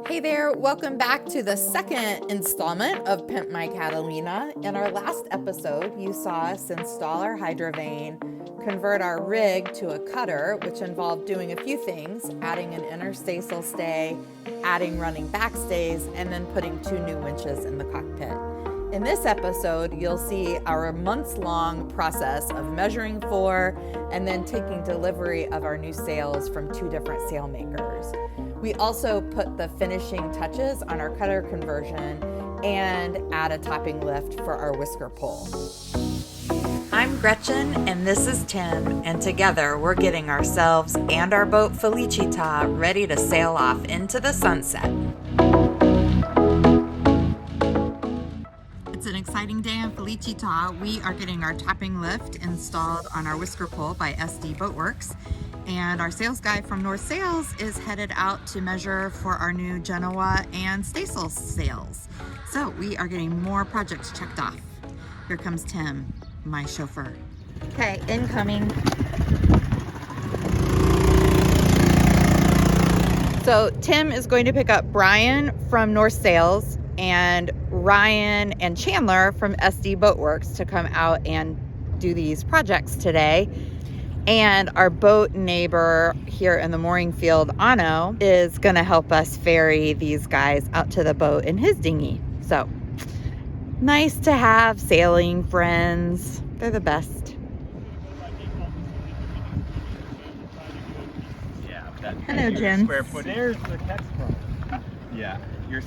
Hey there, welcome back to the second installment of Pimp My Catalina. In our last episode, you saw us install our hydrovane, convert our rig to a cutter, which involved doing a few things, adding an interstaysail stay, adding running backstays, and then putting 2 new winches in the cockpit. In this episode, you'll see our months-long process of measuring for and then taking delivery of our new sails from 2 different sail makers. We also put the finishing touches on our cutter conversion and add a topping lift for our whisker pole. I'm Gretchen and this is Tim, and together we're getting ourselves and our boat Felicita ready to sail off into the sunset. It's an exciting day in Felicita. We are getting our topping lift installed on our whisker pole by SD Boatworks. And our sales guy from North Sails is headed out to measure for our new Genoa and staysail sails. So we are getting more projects checked off. Here comes Tim, my chauffeur. Okay, incoming. So Tim is going to pick up Brian from North Sails and Ryan and Chandler from SD Boatworks to come out and do these projects today. And our boat neighbor here in the mooring field, Ano, is going to help us ferry these guys out to the boat in his dinghy. So, nice to have sailing friends. They're the best. Yeah. Hello, Jen. Square foot. There's the catch from. Yeah. Here,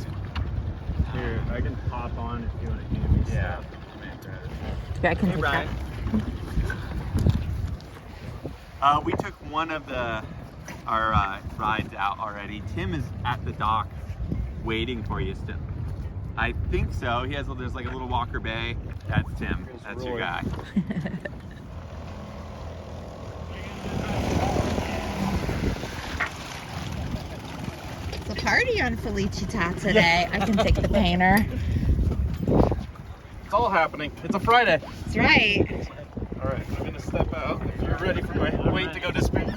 I can hop on if you want to give me stuff. Yeah, I can Hey, take Brian. that. We took one of our rides out already. Tim is at the dock waiting for you still. I think so. There's like a little Walker Bay. That's Tim. That's your guy. It's a party on Felicita today. I can take the painter. It's all happening. It's a Friday. That's right. All right, I'm gonna step out. If you're ready for my weight to go disappear.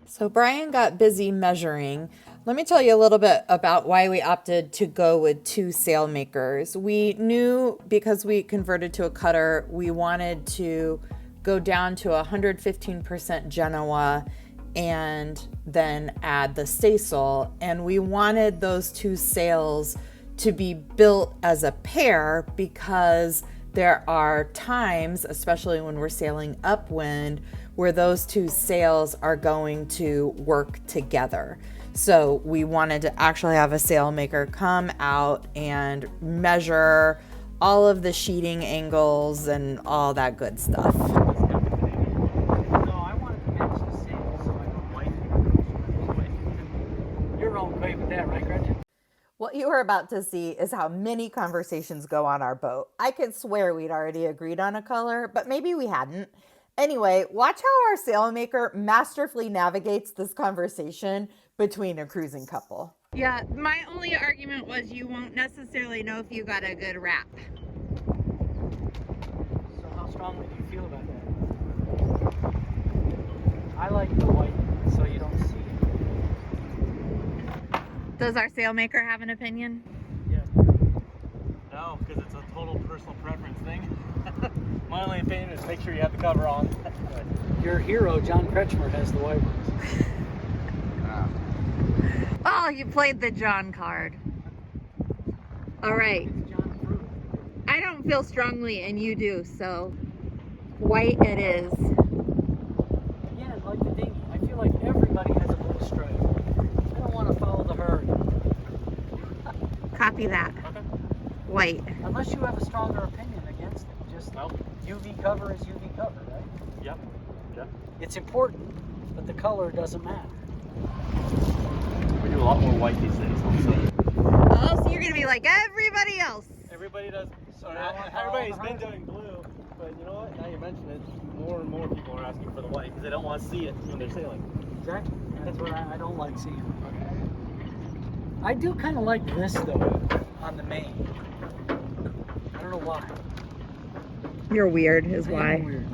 So Brian got busy measuring. Let me tell you a little bit about why we opted to go with 2 sail makers. We knew because we converted to a cutter, we wanted to go down to 115% Genoa and then add the staysail. And we wanted those 2 sails to be built as a pair because there are times, especially when we're sailing upwind, where those 2 sails are going to work together. So we wanted to actually have a sail maker come out and measure all of the sheeting angles and all that good stuff. No, I wanted to match the sails so I don't white. You're okay with that, right, Gretchen? What you are about to see is how many conversations go on our boat. I could swear we'd already agreed on a color, but maybe we hadn't. Anyway, watch how our sailmaker masterfully navigates this conversation between a cruising couple. Yeah, my only argument was you won't necessarily know if you got a good wrap. So how strongly do you feel about that? I like the white so you don't see it. Does our sailmaker have an opinion? Yeah. No, because it's a total personal preference thing. My only opinion is make sure you have the cover on. Your hero, John Kretschmer, has the white ones. Oh, you played the John card. All right. It's John approved. I don't feel strongly and you do, so white it is. Again, like the dinghy, I feel like everybody has a blue stripe. I don't want to follow the herd. Copy that. Okay. White. Unless you have a stronger opinion against it. Just Nope. UV cover is UV cover, right? Yep. Yep. It's important, but the color doesn't matter. We do a lot more white these days. Also. Oh, so you're going to be like everybody else. Everybody does. So now I follow Everybody's the been herd. doing blue, but you know what? Now you mention it, more and more people are asking for the white because they don't want to see it when they're sailing. Exactly. That's what I don't like seeing. I do kind of like this though on the main. I don't know why. You're weird is I why. am weird.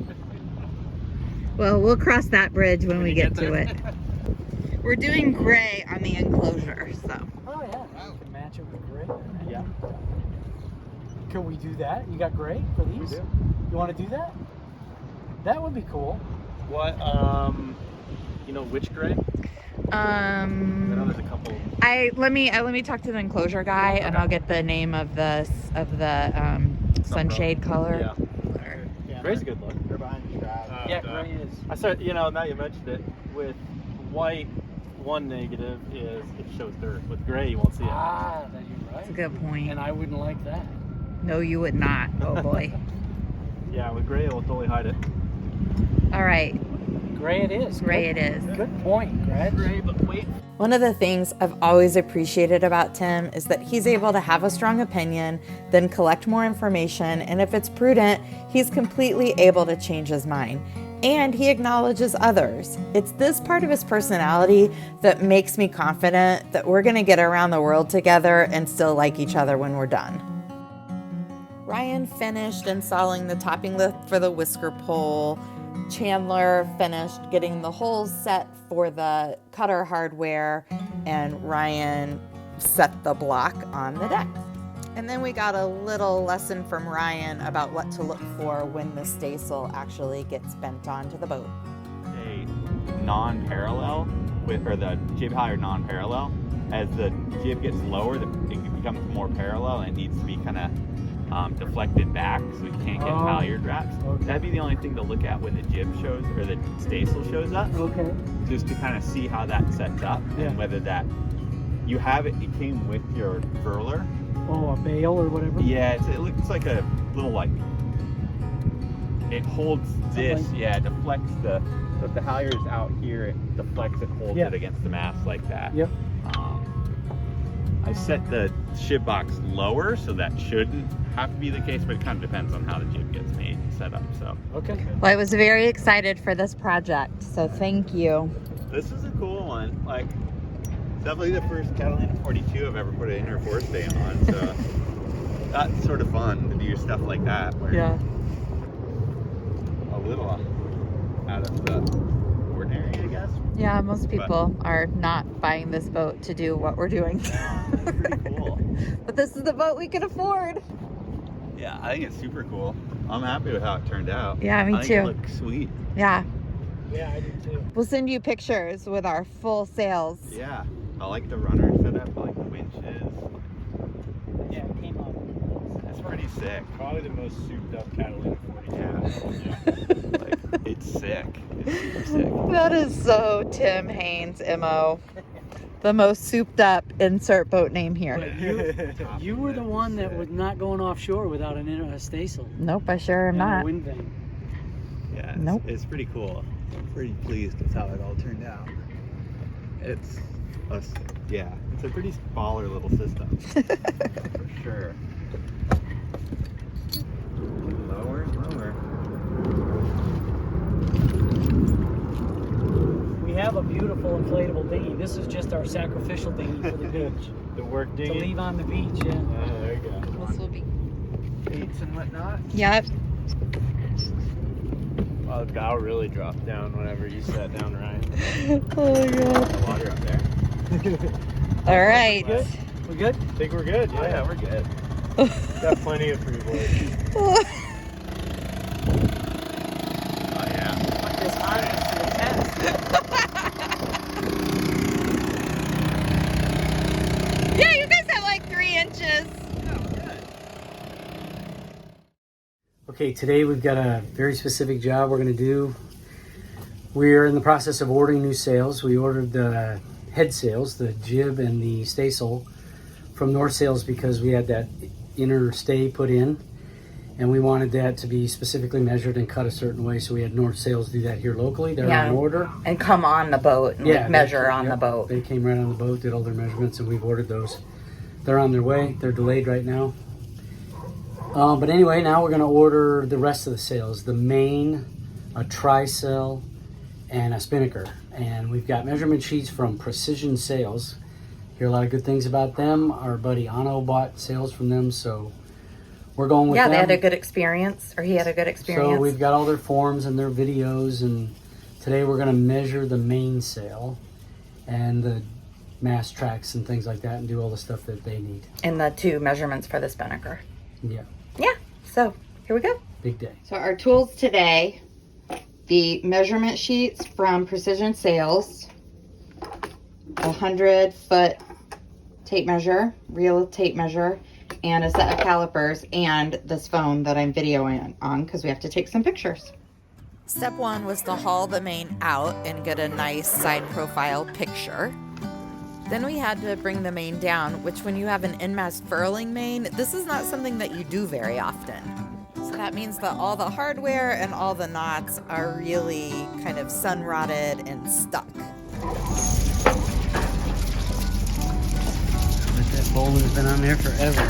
Well, we'll cross that bridge when we you get get to there. it. We're doing gray on the enclosure, so. Oh yeah. Wow. match it with gray? Yeah. Can we do that? You got gray for these? We do. You want to do that? That would be cool. What? You know which gray? I know there's a couple. Let me talk to the enclosure guy, and I'll get the name of the sunshade color. Yeah. Gray's a good look. They're behind the strap. Yeah, gray is. I said, you know, now you mentioned it, with white, one negative is it shows dirt. With gray, you won't see it. Ah, then you're right. That's a good point. And I wouldn't like that. No, you would not. Oh boy. Yeah, with gray, it will totally hide it. All right. Gray it is. Gray it is. Good point, Gretchen. Gray, but wait. One of the things I've always appreciated about Tim is that he's able to have a strong opinion, then collect more information, and if it's prudent, he's completely able to change his mind. And he acknowledges others. It's this part of his personality that makes me confident that we're going to get around the world together and still like each other when we're done. Ryan finished installing the topping lift for the whisker pole. Chandler finished getting the holes set for the cutter hardware, and Ryan set the block on the deck. And then we got a little lesson from Ryan about what to look for when the staysail actually gets bent onto the boat. A non-parallel or the jib halyard non-parallel. As the jib gets lower, it becomes more parallel, and it needs to be kind of deflected back so you can't get halyard wraps. Okay. That'd be the only thing to look at when the jib shows or the staysail shows up, Okay. just to kind of see how that sets up and whether that you have it. It came with your furler. Oh, a bail or whatever? Yeah, it looks like a little it holds this. Something. Yeah, it deflects so if the halyard is out here, it deflects and holds it against the mast like that. Yep. I set the jib box lower, so that shouldn't have to be the case, but it kind of depends on how the jib gets made and set up. So Okay. Well, I was very excited for this project, so thank you. this is a cool one. Like, definitely the first Catalina 42 I've ever put an inner forestay on. So that's sort of fun to do stuff like that. Where Yeah. a little out of the ordinary, I guess. Yeah, most people are not buying this boat to do what we're doing. Pretty cool. But this is the boat we can afford. Yeah, I think it's super cool. I'm happy with how it turned out. Yeah, me I think too. It looks sweet. Yeah. Yeah, I do too. We'll send you pictures with our full sails. Yeah, I like the runner setup. I like the winches. Yeah, it came out. It's pretty sick. Probably the most souped up Catalina 42. Yeah. Like, it's sick. It's super sick. That is so Tim Haynes MO. The most souped up insert boat name here. But you were the one that was not going offshore without a staysail. Nope, I sure am and a not. wind vane. Yeah, Nope. It's pretty cool. I'm pretty pleased with how it all turned out. It's a pretty baller little system. For sure. Lower. We have a beautiful inflatable dinghy. This is just our sacrificial dinghy for the beach. The work To dinghy. leave on the beach, yeah. Oh, there you go. This will be. Gates and whatnot. Yep. Well, the bow really dropped down whenever you sat down, Ryan. Oh my god. The water up there. All right. Good? We good? I think we're good. Oh yeah, we're good. Got plenty of freeboard. Oh yeah. Put this harness to the test. Yeah, you guys have like 3 inches. Okay, today we've got a very specific job we're going to do. We're in the process of ordering new sails. We ordered the head sails, the jib and the staysail, from North Sails because we had that inner stay put in, and we wanted that to be specifically measured and cut a certain way. So we had North Sails do that here locally. They're on order. And come on the boat and measure on the boat. They came right on the boat, did all their measurements, and we've ordered those. They're on their way. They're delayed right now. But anyway, now we're going to order the rest of the sails. The main, a trysail, and a spinnaker. And we've got measurement sheets from Precision Sails. Hear a lot of good things about them. Our buddy Ano bought sails from them, so we're going with them. Yeah, they had a good experience, or he had a good experience. So we've got all their forms and their videos, and today we're going to measure the mainsail. And the mast tracks and things like that and do all the stuff that they need. And the 2 measurements for the spinnaker. Yeah, Yeah, so here we go. big day. So our tools today, the measurement sheets from Precision Sails, a 100-foot tape measure, real tape measure, and a set of calipers, and this phone that I'm videoing on because we have to take some pictures. Step 1 was to haul the main out and get a nice side profile picture. Then we had to bring the main down, which when you have an in-mast furling main, this is not something that you do very often. So that means that all the hardware and all the knots are really kind of sun-rotted and stuck. But that bowler's been on there forever.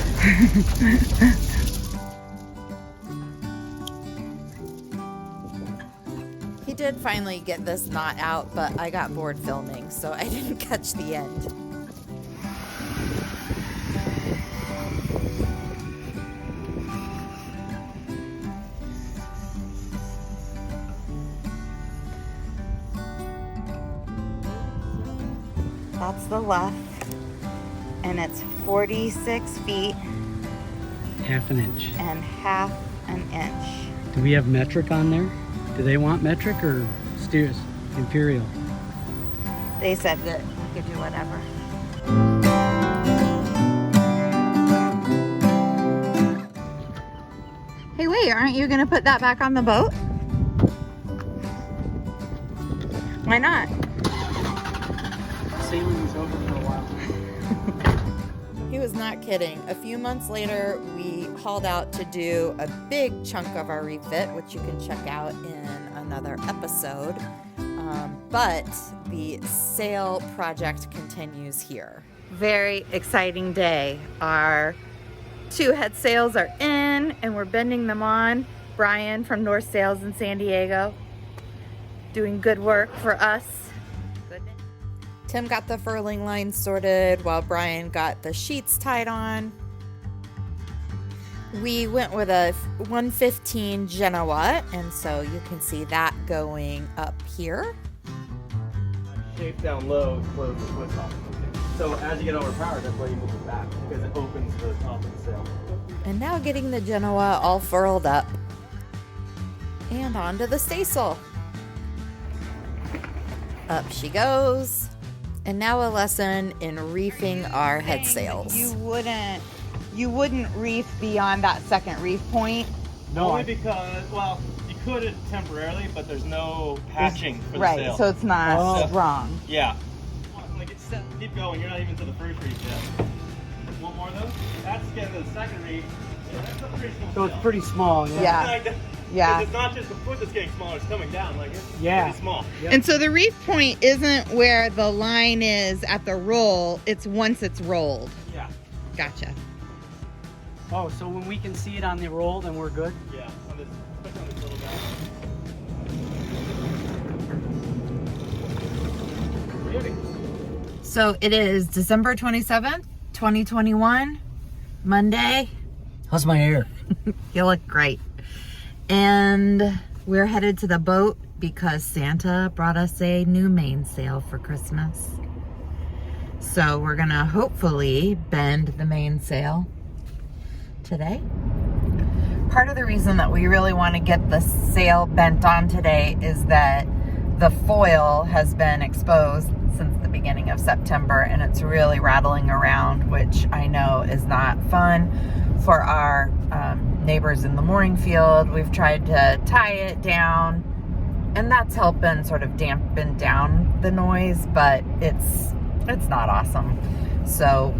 He did finally get this knot out, but I got bored filming, so I didn't catch the end. That's the left, and it's 46 feet Half an inch. and half an inch. Do we have metric on there? Do they want metric or steers imperial? They said that we could do whatever. Hey, wait, aren't you gonna put that back on the boat? Why not? Sailing is over for a while. He was not kidding. A few months later, we hauled out to do a big chunk of our refit, which you can check out in another episode. But the sail project continues here. Very exciting day. Our 2 head sails are in and we're bending them on. Brian from North Sails in San Diego doing good work for us. Tim got the furling line sorted while Brian got the sheets tied on. We went with a 115 Genoa, and so you can see that going up here. Shape down low to close the twist off. So as you get overpowered, that's why you move it back, because it opens the top of the sail. And now getting the Genoa all furled up. And onto the staysail. Up she goes. And now a lesson in reefing our head sails. You wouldn't reef beyond that second reef point. No, only because, well, you could it temporarily, but there's no patching for the sail. Right, so it's not strong. Yeah. Like it's set, keep going. You're not even to the first reef yet. One more though. That's getting to the second reef. Yeah, that's a pretty small So sail. it's pretty small. Yeah. Yeah. It's not just the foot that's getting smaller, it's coming down. Like it's Yeah. pretty small. Yep. And so the reef point isn't where the line is at the roll, it's once it's rolled. Yeah. Gotcha. Oh, so when we can see it on the roll, then we're good? Yeah. On this, especially on this little guy. Beauty. So it is December 27th, 2021, Monday. How's my hair? You look great. And we're headed to the boat because Santa brought us a new mainsail for Christmas. So we're gonna hopefully bend the mainsail today. Part of the reason that we really want to get the sail bent on today is that the foil has been exposed since the beginning of September and it's really rattling around, which I know is not fun for our neighbors in the mooring field. We've tried to tie it down and that's helping sort of dampen down the noise, but it's not awesome. So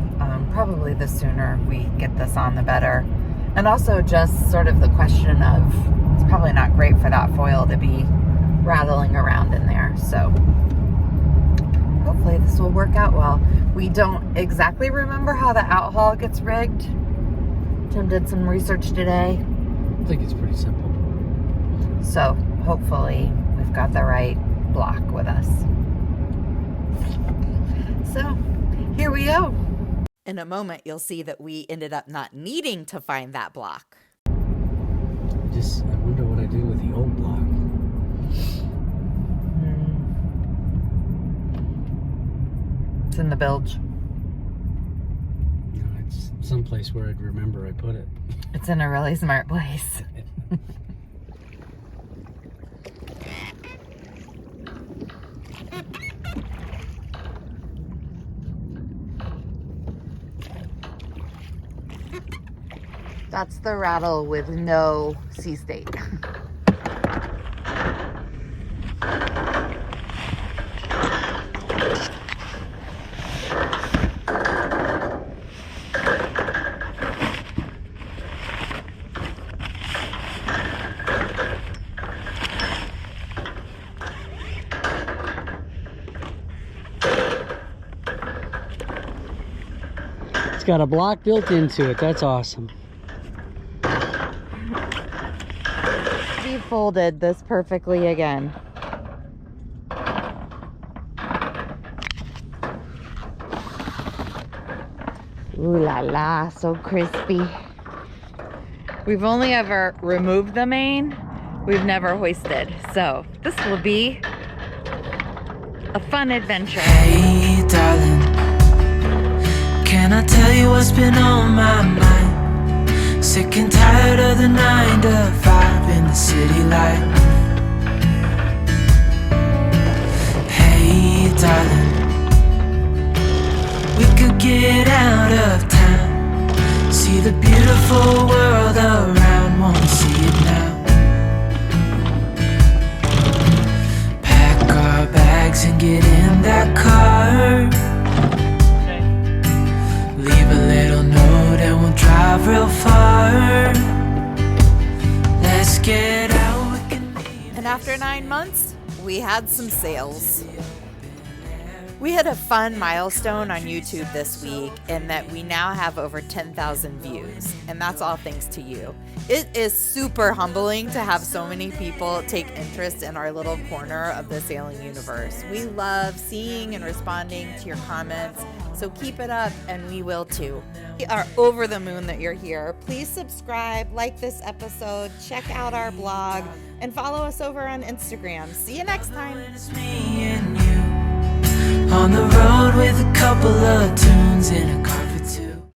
probably the sooner we get this on, the better. And also just sort of the question of, it's probably not great for that foil to be rattling around in there. So hopefully this will work out well. We don't exactly remember how the outhaul gets rigged. Tim did some research today. I think it's pretty simple. So hopefully we've got the right block with us. So here we go. In a moment, you'll see that we ended up not needing to find that block. I wonder what I do with the old block. It's in the bilge. No, it's someplace where I'd remember I put it. It's in a really smart place. That's the rattle with no sea state. It's got a block built into it. That's awesome. We folded this perfectly again. Ooh la la, so crispy. We've only ever removed the main. We've never hoisted. So this will be a fun adventure. Hey darling, can I tell you what's been on my mind? Sick and tired of the 9 to 5 in the city life. Hey darling, we could get out of town, see the beautiful world around, won't see it now. Pack our bags and get in that car, leave a little note and we'll drive real far. Let's get out, we can leave. And after 9 months, we had some sales. We hit a fun milestone on YouTube this week in that we now have over 10,000 views, and that's all thanks to you. It is super humbling to have so many people take interest in our little corner of the sailing universe. We love seeing and responding to your comments, so keep it up and we will too. We are over the moon that you're here. Please subscribe, like this episode, check out our blog, and follow us over on Instagram. See you next time. It's me and you on the road with a couple of tunes in a car for two.